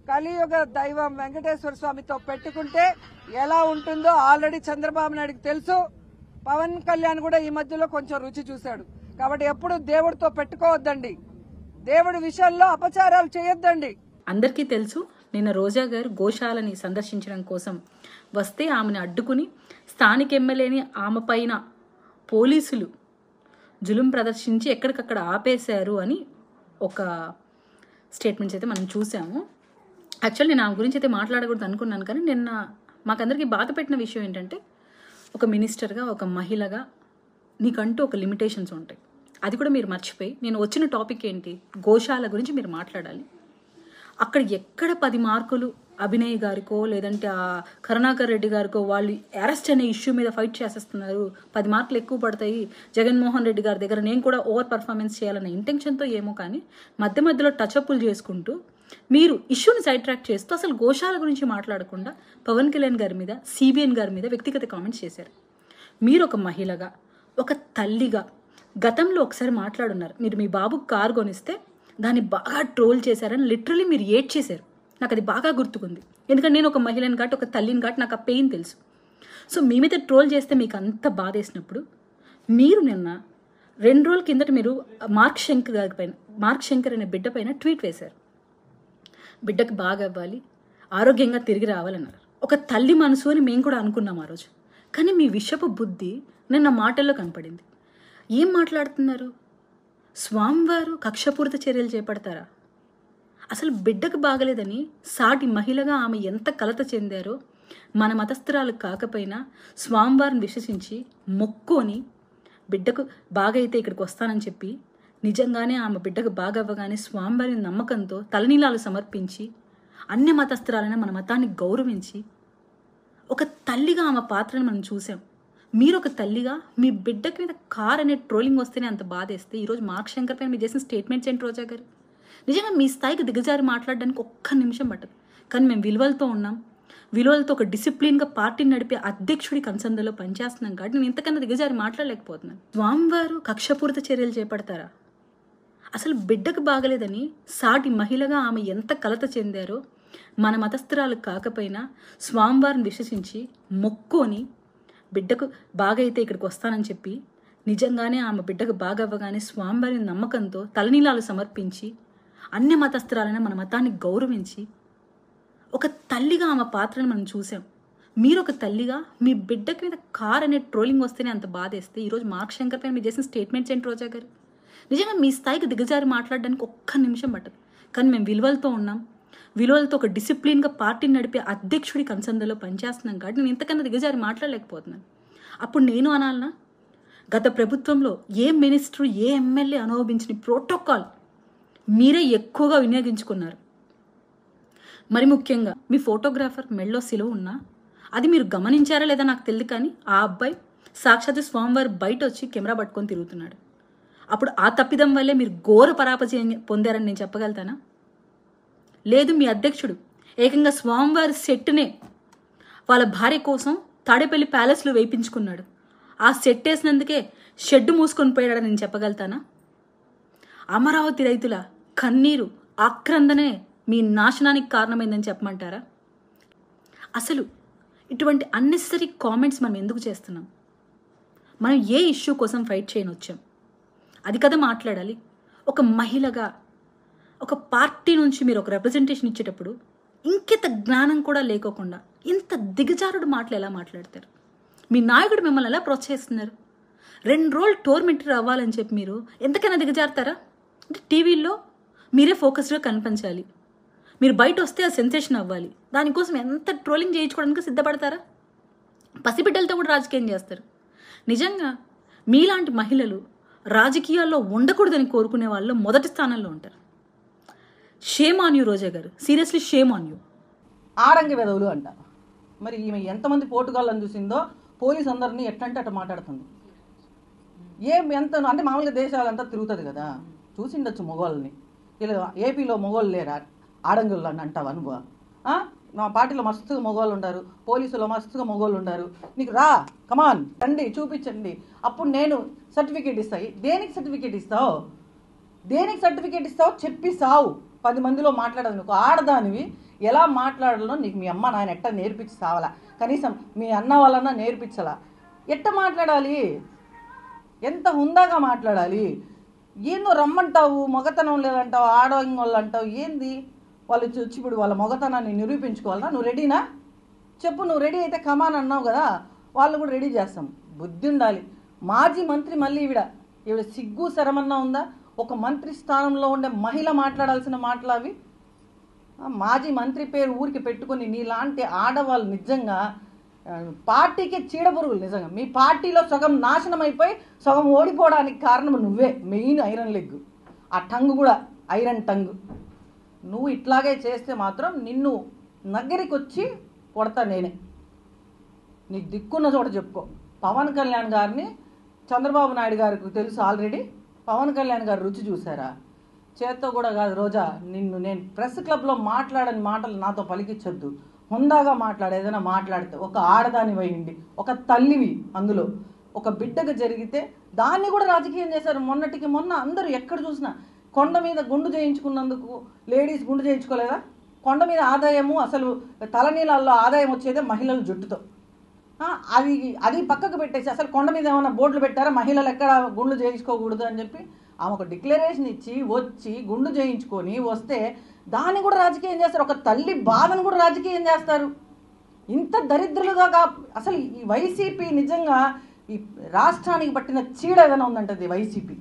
కలియుగ దైవం వెంకటేశ్వర స్వామితో పెట్టుకుంటే ఎలా ఉంటుందో ఆల్రెడీ చంద్రబాబు నాయుడుకి తెలుసు. పవన్ కళ్యాణ్ కూడా ఈ మధ్యలో కొంచెం రుచి చూశాడు. కాబట్టి ఎప్పుడు దేవుడితో పెట్టుకోవద్దండి, దేవుడి విషయాల్లో అపచారాలు చేయొద్దండి. అందరికీ తెలుసు, నిన్న రోజా గారు గోశాలని సందర్శించడం కోసం వస్తే ఆమెను అడ్డుకుని స్థానిక ఎమ్మెల్యేని ఆమె పైన పోలీసులు జులుం ప్రదర్శించి ఎక్కడికక్కడ ఆపేశారు అని ఒక స్టేట్మెంట్స్ అయితే మనం చూసాము. యాక్చువల్లీ నేను ఆమె గురించి అయితే మాట్లాడకూడదు అనుకున్నాను, కానీ నిన్న మాకందరికీ బాధ పెట్టిన విషయం ఏంటంటే, ఒక మినిస్టర్గా, ఒక మహిళగా నీకంటూ ఒక లిమిటేషన్స్ ఉంటాయి. అది కూడా మీరు మర్చిపోయి నేను వచ్చిన టాపిక్ ఏంటి, గోశాల గురించి మీరు మాట్లాడాలి. అక్కడ ఎక్కడ 10 మార్కులు అభినయ్ గారికో లేదంటే ఆ కరుణాకర్ రెడ్డి గారికో వాళ్ళు అరెస్ట్ అనే ఇష్యూ మీద ఫైట్ చేసేస్తున్నారు, 10 మార్కులు ఎక్కువ పడతాయి, జగన్మోహన్ రెడ్డి గారి దగ్గర నేను కూడా ఓవర్ పర్ఫార్మెన్స్ చేయాలన్న ఇంటెన్షన్తో ఏమో కానీ మధ్య మధ్యలో టచ్అప్లు చేసుకుంటూ మీరు ఇష్యూని సైడ్ ట్రాక్ చేస్తూ అసలు గోశాల గురించి మాట్లాడకుండా పవన్ కళ్యాణ్ గారి మీద, సిబిఎన్ గారి మీద వ్యక్తిగత కామెంట్స్ చేశారు. మీరు ఒక మహిళగా, ఒక తల్లిగా గతంలో ఒకసారి మాట్లాడున్నారు. మీరు మీ బాబుకు కారు కొనిస్తే దాన్ని బాగా ట్రోల్ చేశారని లిటరలీ మీరు ఏడ్ చేశారు. నాకు అది బాగా గుర్తుకుంది, ఎందుకంటే నేను ఒక మహిళని కాబట్టి, ఒక తల్లిని కాబట్టి నాకు ఆ పెయిన్ తెలుసు. సో మీ మీద ట్రోల్ చేస్తే మీకు అంత బాధ వేసినప్పుడు మీరు నిన్న 2 రోజుల కిందట మీరు మార్క్ శంకర్ అనే బిడ్డ పైన ట్వీట్ వేశారు. బిడ్డకు బాగా అవ్వాలి, ఆరోగ్యంగా తిరిగి రావాలన్నారు. ఒక తల్లి మనసు అని మేము కూడా అనుకున్నాం ఆ రోజు. కానీ మీ విషపు బుద్ధి నిన్న మాటల్లో కనపడింది. ఏం మాట్లాడుతున్నారు? స్వామివారు కక్షపూరిత చర్యలు చేపడతారా? అసలు బిడ్డకు బాగలేదని సాటి మహిళగా ఆమె ఎంత కలత చెందారో, మన మతస్థురాలు కాకపోయినా స్వామివారిని విశ్వసించి మొక్కొని బిడ్డకు బాగైతే ఇక్కడికి వస్తానని చెప్పి నిజంగానే ఆమె బిడ్డకు బాగా అవ్వగానే స్వామివారి నమ్మకంతో తలనీలాలు సమర్పించి అన్ని మతస్థురాలైన మన మతాన్ని గౌరవించి ఒక తల్లిగా ఆమె పాత్రను మనం చూసాం. మీరు ఒక తల్లిగా మీ బిడ్డకి మీద కార్ అనే ట్రోలింగ్ వస్తేనే అంత బాధేస్తే ఈరోజు మార్క్ శంకర్ పైన మీరు చేసిన స్టేట్మెంట్స్ ఏంటి రోజా గారు? నిజంగా మీ స్థాయికి దిగజారి మాట్లాడడానికి ఒక్క నిమిషం పట్టదు. కానీ మేము విలువలతో ఉన్నాం, విలువలతో ఒక డిసిప్లిన్గా పార్టీని నడిపే అధ్యక్షుడి కన్సందలో పనిచేస్తున్నాం కాబట్టి నేను ఇంతకన్నా దిగజారి మాట్లాడలేకపోతున్నాను. స్వామివారు కక్షపూరిత చర్యలు చేపడతారా? అసలు బిడ్డకు బాగలేదని సాటి మహిళగా ఆమె ఎంత కలత చెందారో, మన మతస్థురాలు కాకపోయినా స్వామివారిని విశ్వసించి మొక్కొని బిడ్డకు బాగైతే ఇక్కడికి వస్తానని చెప్పి నిజంగానే ఆమె బిడ్డకు బాగా అవ్వగానే స్వామివారి నమ్మకంతో తలనీలాలు సమర్పించి అన్ని మతస్థురాలైన మన మతాన్ని గౌరవించి ఒక తల్లిగా ఆమె పాత్రను మనం చూసాం. మీరు ఒక తల్లిగా మీ బిడ్డకి మీద కార్ అనే ట్రోలింగ్ వస్తేనే అంత బాధేస్తే ఈరోజు మార్క్ శంకర్ పైన మీరు చేసిన స్టేట్మెంట్స్ ఏంటి రోజా గారు? నిజంగా మీ స్థాయికి దిగజారి మాట్లాడడానికి ఒక్క నిమిషం పట్టదు. కానీ మేము విలువలతో ఉన్నాం, విలువలతో ఒక డిసిప్లిన్గా పార్టీని నడిపే అధ్యక్షుడి కన్సందలో పనిచేస్తున్నాం కాబట్టి నేను ఇంతకన్నా దిగజారి మాట్లాడలేకపోతున్నాను. అప్పుడు నేను అనాలనా, గత ప్రభుత్వంలో ఏ మినిస్టర్, ఏ ఎమ్మెల్యే అనుభవించిన ప్రోటోకాల్ మీరే ఎక్కువగా వినియోగించుకున్నారు. మరి ముఖ్యంగా మీ ఫోటోగ్రాఫర్ మెళ్ళో సిలువ ఉన్నా అది మీరు గమనించారా లేదా నాకు తెలియదు, కానీ ఆ అబ్బాయి సాక్షాత్ స్వామివారి బయట వచ్చి కెమెరా పట్టుకొని తిరుగుతున్నాడు. అప్పుడు ఆ తప్పిదం వల్లే మీరు ఘోర పరాపజయం పొందారని నేను చెప్పగలుగుతానా? లేదు, మీ అధ్యక్షుడు ఏకంగా స్వామివారి సెట్నే వాళ్ళ భార్య కోసం తాడేపల్లి ప్యాలెస్లో వేయించుకున్నాడు. ఆ సెట్ వేసినందుకే షెడ్ మూసుకొని పోయాడని నేను చెప్పగలుగుతానా? అమరావతి రైతుల కన్నీరు, ఆక్రందనే మీ నాశనానికి కారణమైందని చెప్పమంటారా? అసలు ఇటువంటి అన్నెసరీ కామెంట్స్ మనం ఎందుకు చేస్తున్నాం? మనం ఏ ఇష్యూ కోసం ఫైట్ చేయని వచ్చాం, అది కదా మాట్లాడాలి. ఒక మహిళగా, ఒక పార్టీ నుంచి మీరు ఒక రిప్రజెంటేషన్ ఇచ్చేటప్పుడు ఇంకిత జ్ఞానం కూడా లేకోకుండా ఇంత దిగజారుడు మాటలు ఎలా మాట్లాడతారు? మీ నాయకుడు మిమ్మల్ని ఎలా ప్రోత్సహిస్తున్నారు? 2 రోజులు టోర్మెంటర్ అవ్వాలని చెప్పి మీరు ఎంతకైనా దిగజారుతారా? అంటే టీవీలో మీరే ఫోకస్డ్గా కనిపించాలి, మీరు బయట వస్తే ఆ సెన్సేషన్ అవ్వాలి, దానికోసం ఎంత ట్రోలింగ్ చేయించుకోవడానికి సిద్ధపడతారా? పసిబిడ్డలతో కూడా రాజకీయం చేస్తారు. నిజంగా మీలాంటి మహిళలు రాజకీయాల్లో ఉండకూడదని కోరుకునే వాళ్ళు మొదటి స్థానంలో ఉంటారు. షేమ్ ఆన్ యూ రోజా గారు, సీరియస్లీ షేమ్ ఆన్ యూ. ఆడంగి వెదవులు అంటారు. మరి ఈమె ఎంతమంది పోటుగాళ్ళని చూసిందో పోలీసు అందరినీ ఎట్లంటే అట్లా మాట్లాడుతుంది. ఎంత అంటే మామూలుగా దేశాలంతా తిరుగుతుంది కదా, చూసిండొచ్చు మగవాళ్ళని. ఇలా ఏపీలో మగవాళ్ళు లేరా ఆడంగులు అని అంటావు అనుభవ? మా పార్టీలో మస్తుగా మగవాళ్ళు ఉన్నారు, పోలీసులో మస్తుగా మగవాళ్ళు ఉన్నారు. నీకు రా, కమాన్ రండి, చూపించండి, అప్పుడు నేను సర్టిఫికేట్ ఇస్తాయి. దేనికి సర్టిఫికేట్ ఇస్తావు? దేనికి సర్టిఫికేట్ ఇస్తావు చెప్పి సావు. 10 మందిలో మాట్లాడదు. నువ్వు ఆడదానివి, ఎలా మాట్లాడాలో నీకు మీ అమ్మ నాయన ఎట్ట నేర్పించి సావాలా, కనీసం మీ అన్న వాళ్ళన్నా నేర్పించాలా? ఎట్ట మాట్లాడాలి, ఎంత హుందాగా మాట్లాడాలి? ఏందో రమ్మంటావు, మగతనం లేదంటావు, ఆడవాళ్ళు అంటావు, ఏంది? వాళ్ళు వచ్చి ఇప్పుడు వాళ్ళ మగతనాన్ని నిరూపించుకోవాలన్నా? నువ్వు రెడీనా చెప్పు. నువ్వు రెడీ అయితే కమాన్ అన్నావు కదా, వాళ్ళు కూడా రెడీ చేస్తాం. బుద్ధి ఉండాలి. మాజీ మంత్రి మళ్ళీ ఈవిడ సిగ్గు శరమన్నా ఉందా? ఒక మంత్రి స్థానంలో ఉండే మహిళ మాట్లాడాల్సిన మాటలు అవి. మాజీ మంత్రి పేరు ఊరికి పెట్టుకొని నీలాంటి ఆడవాళ్ళు నిజంగా పార్టీకే చీడపురుగులు. నిజంగా మీ పార్టీలో సగం నాశనం అయిపోయి సగం ఓడిపోవడానికి కారణం నువ్వే. మెయిన్ ఐరన్ లెగ్, ఆ టంగ్ కూడా ఐరన్ టంగ్. నువ్వు ఇట్లాగే చేస్తే మాత్రం నిన్ను నగ్గరికి వచ్చి కొడతా నేనే. నీకు దిక్కున్న చోట చెప్పుకో. పవన్ కళ్యాణ్ గారిని చంద్రబాబు నాయుడు గారికి తెలుసు ఆల్రెడీ. పవన్ కళ్యాణ్ గారు రుచి చూసారా? చేత్తో కూడా కాదు రోజా, నిన్ను నేను ప్రెస్ క్లబ్లో మాట్లాడని మాటలు నాతో పలికించొద్దు. హుందాగా మాట్లాడు. ఏదైనా మాట్లాడితే ఒక ఆడదాని వేయండి, ఒక తల్లివి, అందులో ఒక బిడ్డకు జరిగితే దాన్ని కూడా రాజకీయం చేశారు. మొన్నటికి మొన్న అందరూ ఎక్కడ చూసినా కొండ మీద గుండు చేయించుకున్నందుకు లేడీస్ గుండు చేయించుకోలేదా? కొండ మీద ఆదాయము, అసలు తలనీళ్ళల్లో ఆదాయం వచ్చేదే మహిళల జుట్టుతో. అది పక్కకు పెట్టేసి అసలు కొండ మీద ఏమైనా బోర్డులు పెట్టారా మహిళలు ఎక్కడ గుండు చేయించుకోకూడదు అని చెప్పి? ఆమె ఒక డిక్లరేషన్ ఇచ్చి వచ్చి గుండు చేయించుకొని వస్తే దాన్ని కూడా రాజకీయం చేస్తారు. ఒక తల్లి బాధను కూడా రాజకీయం చేస్తారు. ఇంత దరిద్రులుగా అసలు ఈ వైసీపీ నిజంగా ఈ రాష్ట్రానికి పట్టిన చీడ ఏదైనా ఉందంటే వైసీపీ.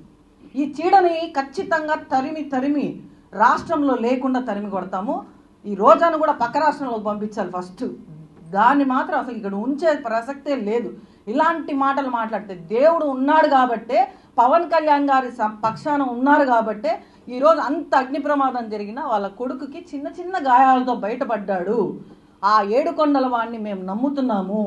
ఈ చీడని ఖచ్చితంగా తరిమి రాష్ట్రంలో లేకుండా తరిమి కొడతాము. ఈ రోజాను కూడా పక్క రాష్ట్రంలోకి పంపించాలి ఫస్ట్. దాన్ని మాత్రం అసలు ఇక్కడ ఉంచే ప్రసక్తే లేదు. ఇలాంటి మాటలు మాట్లాడితే దేవుడు ఉన్నాడు కాబట్టే, పవన్ కళ్యాణ్ గారి పక్షాన ఉన్నారు కాబట్టే ఈరోజు అంత అగ్ని ప్రమాదం జరిగినా వాళ్ళ కొడుకుకి చిన్న చిన్న గాయాలతో బయటపడ్డాడు. ఆ ఏడుకొండల వాడిని మేము నమ్ముతున్నాము,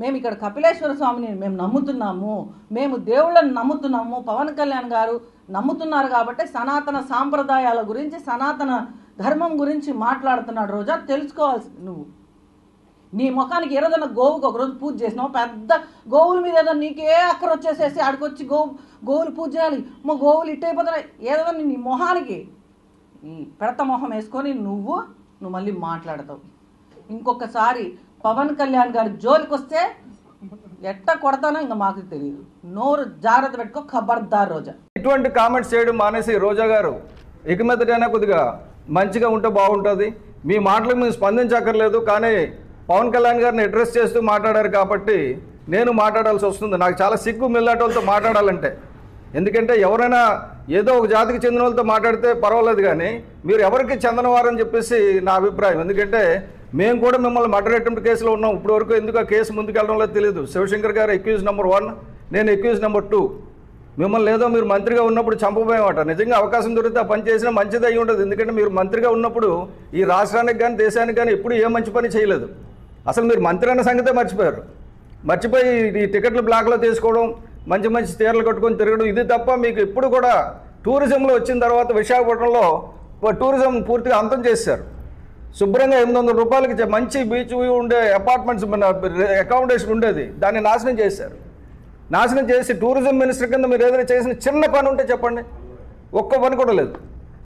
మేము ఇక్కడ కపిలేశ్వర స్వామిని మేము నమ్ముతున్నాము, మేము దేవుళ్ళని నమ్ముతున్నాము, పవన్ కళ్యాణ్ గారు నమ్ముతున్నారు కాబట్టి సనాతన సాంప్రదాయాల గురించి, సనాతన ధర్మం గురించి మాట్లాడుతున్నాడు. రోజా తెలుసుకోవాల్సి నువ్వు. నీ ముఖానికి ఏదైనా గోవుకి ఒకరోజు పూజ చేసినావు, పెద్ద గోవుల మీద ఏదో నీకే అక్కర వచ్చేసేసి ఆడికొచ్చి గోవులు పూజ చేయాలి, మా గోవులు ఇట్టయిపోతున్నాయి ఏదైనా నీ మొహానికి ఈ పెడత మొహం వేసుకొని నువ్వు మళ్ళీ మాట్లాడతావు. ఇంకొకసారి పవన్ కళ్యాణ్ గారి జోలికి వస్తే ఎట్ట కొడతానో ఇంకా మాకు తెలియదు. నోరు జాగ్రత్త పెట్టుకో, ఖబర్దార్ రోజా. ఇటువంటి కామెంట్స్ చేయడం మానేసి రోజా గారు ఇక మీదటైనా కొద్దిగా మంచిగా ఉంటే బాగుంటుంది. మీ మాటలకు మేము స్పందించక్కర్లేదు, కానీ పవన్ కళ్యాణ్ గారిని అడ్రస్ చేస్తూ మాట్లాడారు కాబట్టి నేను మాట్లాడాల్సి వస్తుంది. నాకు చాలా సిగ్గు మిల్లాటోళ్ళతో మాట్లాడాలంటే. ఎందుకంటే ఎవరైనా ఏదో ఒక జాతికి చెందిన వాళ్ళతో మాట్లాడితే పర్వాలేదు, కానీ మీరు ఎవరికి చెందనవారని చెప్పేసి నా అభిప్రాయం. ఎందుకంటే మేము కూడా మిమ్మల్ని మర్డర్ అటెంప్ట్ కేసులో ఉన్నాం. ఇప్పుడు వరకు ఎందుకు ఆ కేసు ముందుకెళ్ళడం లేదు తెలియదు. శివశంకర్ గారు అక్యూజ్ నెంబర్ 1, నేను అక్యూజ్ నెంబర్ 2. మిమ్మల్ని ఏదో మీరు మంత్రిగా ఉన్నప్పుడు చంపబోయేమాట. నిజంగా అవకాశం దొరికితే ఆ పని చేసినా మంచిది అయ్యి ఉండదు. ఎందుకంటే మీరు మంత్రిగా ఉన్నప్పుడు ఈ రాష్ట్రానికి కానీ దేశానికి కానీ ఎప్పుడు ఏ మంచి పని చేయలేదు. అసలు మీరు మంత్రి అన్న సంగతే మర్చిపోయారు. మర్చిపోయి ఈ టికెట్లు బ్లాక్లో తీసుకోవడం, మంచి మంచి చీరలు కట్టుకొని తిరగడం, ఇది తప్ప మీకు ఎప్పుడు కూడా టూరిజంలో వచ్చిన తర్వాత విశాఖపట్నంలో టూరిజం పూర్తిగా అంతం చేశారు. శుభ్రంగా 800 రూపాయలకి మంచి బీచ్ ఉండే అపార్ట్మెంట్స్ అకామిడేషన్ ఉండేది, దాన్ని నాశనం చేశారు. నాశనం చేసి టూరిజం మినిస్టర్ కింద మీరు ఏదైనా చేసిన చిన్న పని ఉంటే చెప్పండి. ఒక్క పని కూడా లేదు.